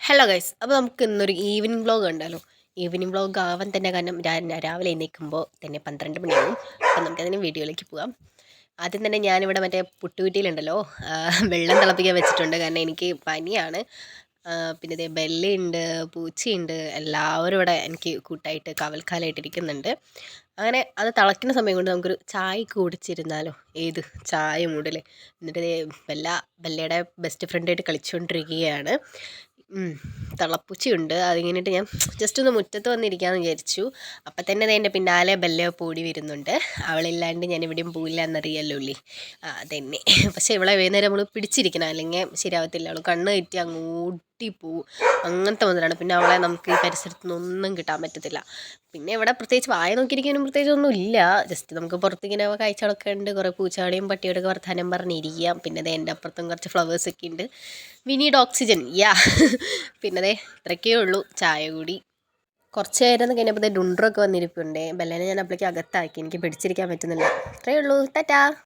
Hello guys, അപ്പോൾ നമുക്ക് ഇന്നൊരു ഈവനിങ് വ്ളോഗ് കണ്ടാലോ. ഈവനിങ് വ്ളോഗ് ആവാൻ തന്നെ കാരണം രാവിലെ എണീക്കുമ്പോൾ തന്നെ 12 മണിയാവും. അപ്പം നമുക്കതിന് വീഡിയോയിലേക്ക് പോകാം. ആദ്യം തന്നെ ഞാനിവിടെ മറ്റേ പുട്ടുകുറ്റിയിലുണ്ടല്ലോ വെള്ളം തിളപ്പിക്കാൻ വെച്ചിട്ടുണ്ട്. കാരണം എനിക്ക് പനിയാണ്. പിന്നെ ഇതേ ബെല്ലയുണ്ട്, പൂച്ചയുണ്ട്, എല്ലാവരും ഇവിടെ എനിക്ക് കൂട്ടായിട്ട് കാവൽക്കാലായിട്ടിരിക്കുന്നുണ്ട്. അങ്ങനെ അത് തിളയ്ക്കുന്ന സമയം കൊണ്ട് നമുക്കൊരു ചായ കുടിച്ചിരുന്നാലോ. ഏത് ചായ മൂടൽ. എന്നിട്ട് ബെല്ലയുടെ ബെസ്റ്റ് ഫ്രണ്ടായിട്ട് കളിച്ചുകൊണ്ടിരിക്കുകയാണ്. തിളപ്പുച്ചിയുണ്ട്. അത് കഴിഞ്ഞിട്ട് ഞാൻ ജസ്റ്റ് ഒന്ന് മുറ്റത്ത് വന്നിരിക്കാമെന്ന് വിചാരിച്ചു. അപ്പം തന്നെ എൻ്റെ പിന്നാലെ ബെല്ല പൂടി വരുന്നുണ്ട്. അവളില്ലാണ്ട് ഞാൻ എവിടെയും പോയില്ല എന്നറിയാമല്ലോ അല്ലേ. അതന്നെ. പക്ഷേ ഇവളെ വൈകുന്നേരം നമ്മൾ പിടിച്ചിരിക്കണം, അല്ലെങ്കിൽ ശരിയാവത്തില്ല. അവൾ കണ്ണ് തെറ്റി അങ്ങ് ഓടിപ്പോവും. അങ്ങനത്തെ മുതലാണ്. പിന്നെ അവളെ നമുക്ക് ഈ പരിസരത്തു നിന്നൊന്നും കിട്ടാൻ പറ്റത്തില്ല. പിന്നെ ഇവിടെ പ്രത്യേകിച്ച് വായ നോക്കിയിരിക്കാനും പ്രത്യേകിച്ച് ഒന്നും ഇല്ല. ജസ്റ്റ് നമുക്ക് പുറത്തിങ്ങനെ കാഴ്ചകളൊക്കെ ഉണ്ട്. കുറേ പൂച്ചകളെയും പട്ടിയോടൊക്കെ വർത്താനം പറഞ്ഞിരിക്കാം. പിന്നെ ദേ എൻ്റെ അപ്പുറത്തും കുറച്ച് ഫ്ലവേഴ്സൊക്കെ ഉണ്ട്. വി നീഡ് ഓക്സിജൻ, യാ. പിന്നെ ദേ ഇത്രയൊക്കെ ഉള്ളൂ ചായ കൂടി. കുറച്ച് നേരം കഴിഞ്ഞപ്പോൾ ഡുണ്ടറൊക്കെ വന്നിരിപ്പുണ്ടേ. ബെല്ലേനെ ഞാൻ അപ്പോഴേക്കും അകത്താക്കി. എനിക്ക് പിടിച്ചിരിക്കാൻ പറ്റുന്നില്ല. ഇത്രയേ ഉള്ളൂ. ടാറ്റാ.